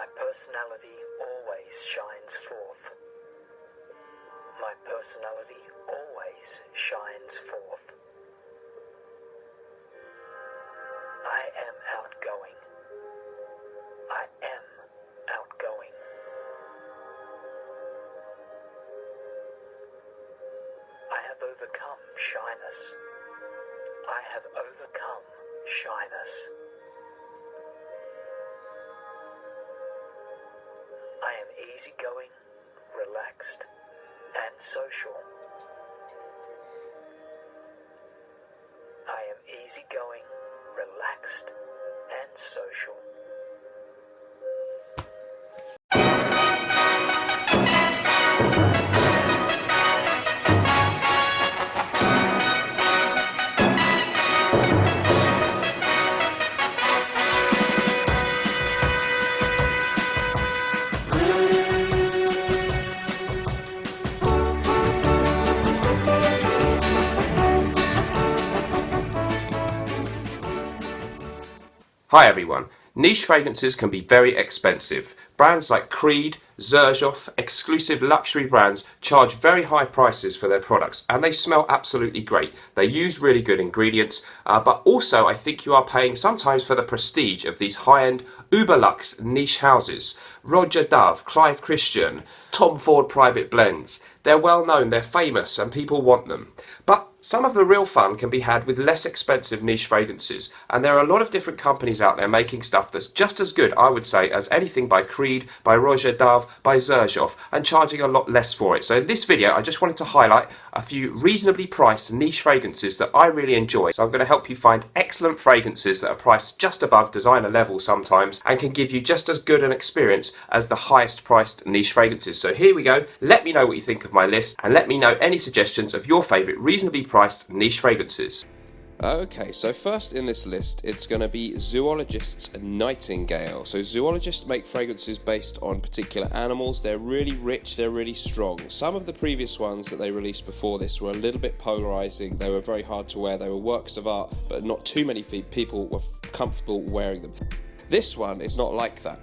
My personality always shines forth. My personality always shines forth. I am outgoing. I am outgoing. I have overcome shyness. I have overcome shyness. I am easygoing, relaxed, and social. I am easygoing, relaxed, and social. Hi everyone. Niche fragrances can be very expensive. Brands like Creed, Xerjoff, exclusive luxury brands charge very high prices for their products and they smell absolutely great. They use really good ingredients, but also I think you are paying sometimes for the prestige of these high-end uber-luxe niche houses. Roger Dove, Clive Christian, Tom Ford private blends. They're well known, they're famous and people want them. But some of the real fun can be had with less expensive niche fragrances, and there are a lot of different companies out there making stuff that's just as good, I would say, as anything by Creed, by Roger Dove, by Xerjoff, and charging a lot less for it. So in this video I just wanted to highlight a few reasonably priced niche fragrances that I really enjoy. So I'm going to help you find excellent fragrances that are priced just above designer level sometimes and can give you just as good an experience as the highest priced niche fragrances. So here we go. Let me know what you think of my list and let me know any suggestions of your favourite reasonably priced niche fragrances. Okay, so first in this list, it's going to be Zoologist Nightingale. So zoologists make fragrances based on particular animals. They're really rich, they're really strong. Some of the previous ones that they released before this were a little bit polarizing. They were very hard to wear. They were works of art, but not too many people were comfortable wearing them. This one is not like that.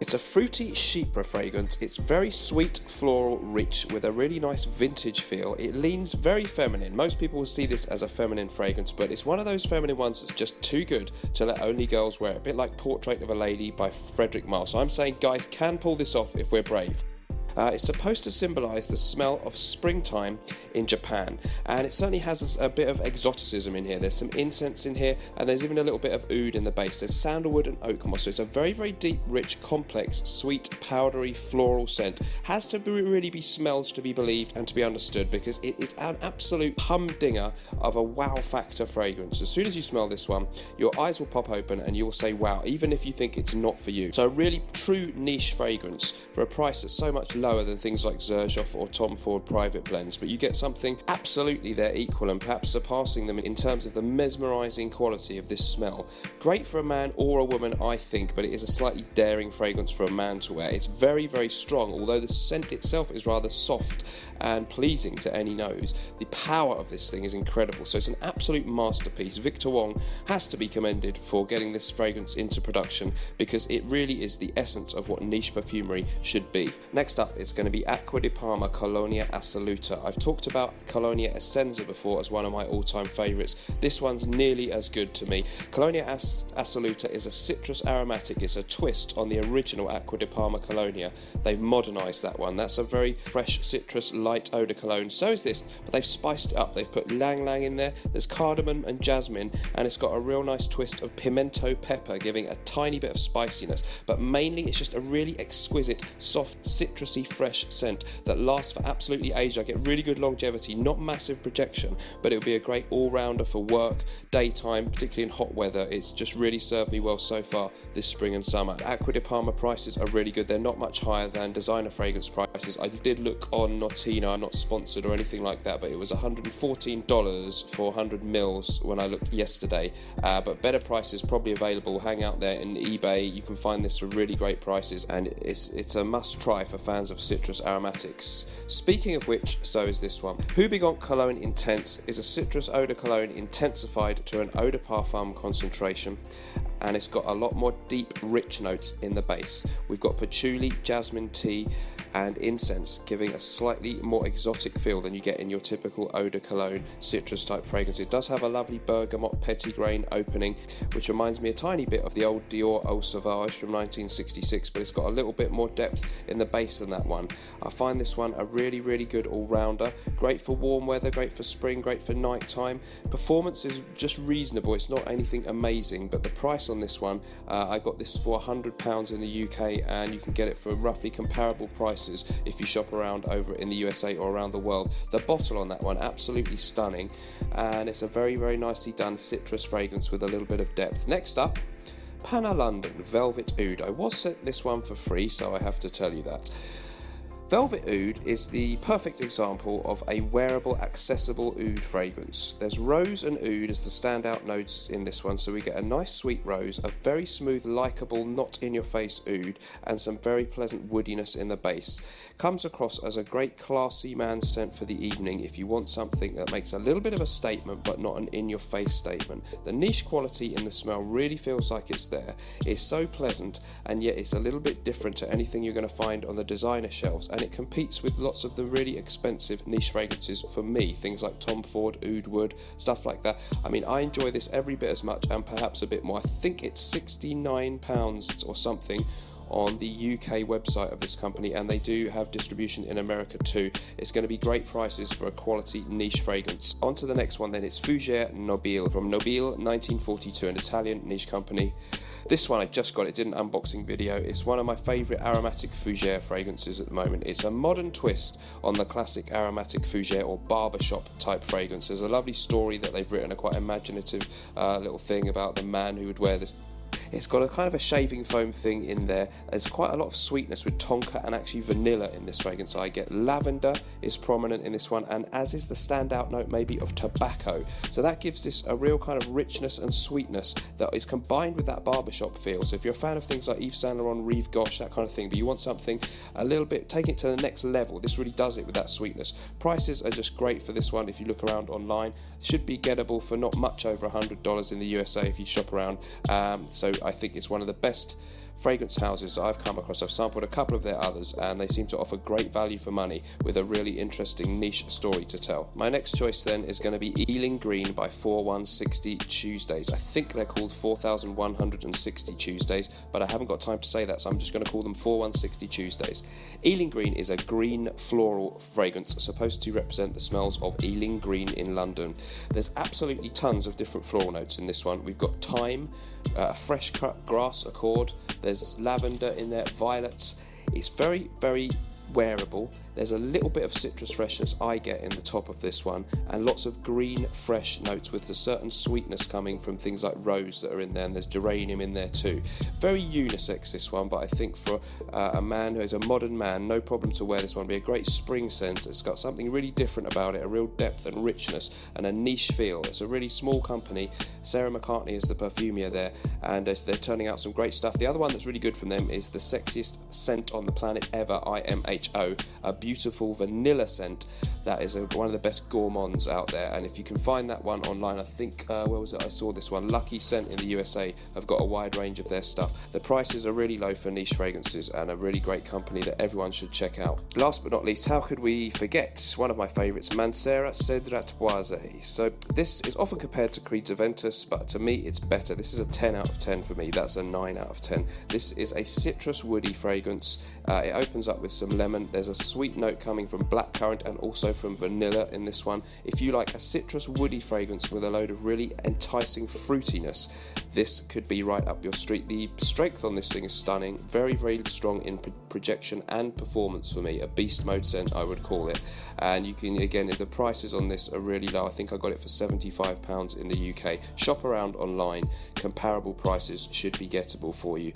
It's a fruity chypre fragrance. It's very sweet, floral, rich, with a really nice vintage feel. It leans very feminine. Most people will see this as a feminine fragrance, but it's one of those feminine ones that's just too good to let only girls wear. A bit like Portrait of a Lady by Frederick Miles. So I'm saying guys can pull this off if we're brave. It's supposed to symbolise the smell of springtime in Japan, and it certainly has a bit of exoticism in here. There's some incense in here, and there's even a little bit of oud in the base. There's sandalwood and oak moss, so it's a very, very deep, rich, complex, sweet, powdery, floral scent. Has to really be smelled to be believed and to be understood, because it is an absolute humdinger of a wow factor fragrance. As soon as you smell this one, your eyes will pop open and you will say wow, even if you think it's not for you. So a really true niche fragrance for a price that's so much lower than things like Xerjoff or Tom Ford private blends, but you get something absolutely their equal and perhaps surpassing them in terms of the mesmerising quality of this smell. Great for a man or a woman, I think, but it is a slightly daring fragrance for a man to wear. It's very, very strong, although the scent itself is rather soft and pleasing to any nose. The power of this thing is incredible, so it's an absolute masterpiece. Victor Wong has to be commended for getting this fragrance into production, because it really is the essence of what niche perfumery should be. Next up, it's going to be Acqua di Parma Colonia Assoluta. I've talked about Colonia Essenza before as one of my all-time favourites. This one's nearly as good to me. Colonia Assoluta is a citrus aromatic. It's a twist on the original Acqua di Parma Colonia. They've modernised that one. That's a very fresh citrus light odour cologne. So is this, but they've spiced it up. They've put lang lang in there. There's cardamom and jasmine, and it's got a real nice twist of pimento pepper, giving a tiny bit of spiciness. But mainly it's just a really exquisite, soft, citrusy, fresh scent that lasts for absolutely ages. I get really good longevity, not massive projection, but it'll be a great all-rounder for work, daytime, particularly in hot weather. It's just really served me well so far this spring and summer. Acqua di Parma prices are really good. They're not much higher than designer fragrance prices. I did look on Nottina. I'm not sponsored or anything like that, but it was $114 for 100 mils when I looked yesterday. But better prices probably available. Hang out there in eBay. You can find this for really great prices, and it's a must try for fans fans of citrus aromatics. Speaking of which, so is this one. Hubon Cologne Intense is a citrus odour cologne intensified to an eau de parfum concentration, and it's got a lot more deep, rich notes in the base. We've got patchouli, jasmine tea and incense, giving a slightly more exotic feel than you get in your typical eau de cologne citrus type fragrance. It does have a lovely bergamot petitgrain opening, which reminds me a tiny bit of the old Dior Eau Sauvage from 1966, but it's got a little bit more depth in the base than that one. I find this one a really, really good all-rounder. Great for warm weather, great for spring, great for night time. Performance is just reasonable. It's not anything amazing, but the price on this one, I got this for £100 in the UK, and you can get it for roughly comparable prices if you shop around over in the USA or around the world. The bottle on that one, absolutely stunning, and it's a very, very nicely done citrus fragrance with a little bit of depth. Next up, Panna London Velvet Oud. I was sent this one for free, so I have to tell you that. Velvet Oud is the perfect example of a wearable, accessible oud fragrance. There's rose and oud as the standout notes in this one, so we get a nice sweet rose, a very smooth, likeable, not in your face oud, and some very pleasant woodiness in the base. Comes across as a great classy man's scent for the evening if you want something that makes a little bit of a statement but not an in your face statement. The niche quality in the smell really feels like it's there. It's so pleasant, and yet it's a little bit different to anything you're going to find on the designer shelves, and it competes with lots of the really expensive niche fragrances for me, things like Tom Ford, Oud Wood, stuff like that. I mean, I enjoy this every bit as much and perhaps a bit more. I think it's £69 or something on the UK website of this company, and they do have distribution in America too. It's going to be great prices for a quality niche fragrance. On to the next one then, it's Oud and Nobile from Nobile 1942, an Italian niche company. This one I just got, it did an unboxing video. It's one of my favourite aromatic fougere fragrances at the moment. It's a modern twist on the classic aromatic fougere or barbershop type fragrance. There's a lovely story that they've written, a quite imaginative little thing about the man who would wear this. It's got a kind of a shaving foam thing in there. There's quite a lot of sweetness with tonka and actually vanilla in this fragrance. I get lavender is prominent in this one, and as is the standout note maybe of tobacco. So that gives this a real kind of richness and sweetness that is combined with that barbershop feel. So if you're a fan of things like Yves Saint Laurent, Rive Gauche, that kind of thing, but you want something a little bit, take it to the next level, this really does it with that sweetness. Prices are just great for this one if you look around online. Should be gettable for not much over $100 in the USA if you shop around. So I think it's one of the best fragrance houses that I've come across. I've sampled a couple of their others, and they seem to offer great value for money with a really interesting niche story to tell. My next choice then is going to be Ealing Green by 4160 Tuesdays. I think they're called 4160 Tuesdays, but I haven't got time to say that, so I'm just going to call them 4160 Tuesdays. Ealing Green is a green floral fragrance supposed to represent the smells of Ealing Green in London. There's absolutely tons of different floral notes in this one. We've got thyme, a fresh cut grass accord, there's lavender in there, violets. It's very, very wearable. There's a little bit of citrus freshness I get in the top of this one, and lots of green fresh notes with a certain sweetness coming from things like rose that are in there, and there's geranium in there too. Very unisex this one, but I think for a man who is a modern man, no problem to wear this one. It'll be a great spring scent. It's got something really different about it, a real depth and richness and a niche feel. It's a really small company. Sarah McCartney is the perfumier there, and they're turning out some great stuff. The other one that's really good from them is the sexiest scent on the planet ever, IMHO, a beautiful vanilla scent that is one of the best gourmands out there, and if you can find that one online, I think where was it I saw this one, Lucky Scent in the USA have got a wide range of their stuff. The prices are really low for niche fragrances, and a really great company that everyone should check out. Last but not least, how could we forget one of my favourites, Mancera Cedrat Boisé. So this is often compared to Creed's Aventus, but to me it's better. This is a 10 out of 10 for me. That's a 9 out of 10. This is a citrus woody fragrance. It opens up with some lemon. There's a sweet note coming from blackcurrant and also from vanilla in this one. If you like a citrus woody fragrance with a load of really enticing fruitiness, this could be right up your street. The strength on this thing is stunning, very, very strong in projection and performance for me. A beast mode scent, I would call it. And you can, again, the prices on this are really low. I think I got it for £75 in the UK. Shop around online, comparable prices should be gettable for you.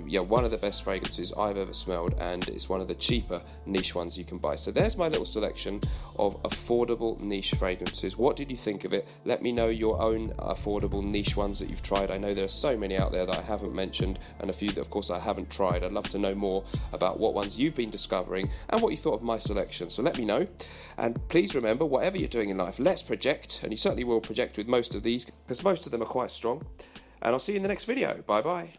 Yeah, one of the best fragrances I've ever smelled, and it's one of the cheaper niche ones you can buy. So there's my little selection selection of affordable niche fragrances. What did you think of it? Let me know your own affordable niche ones that you've tried. I know there are so many out there that I haven't mentioned, and a few that of course I haven't tried. I'd love to know more about what ones you've been discovering and what you thought of my selection, so let me know. And please remember, whatever you're doing in life, let's project, and you certainly will project with most of these because most of them are quite strong. And I'll see you in the next video. Bye bye.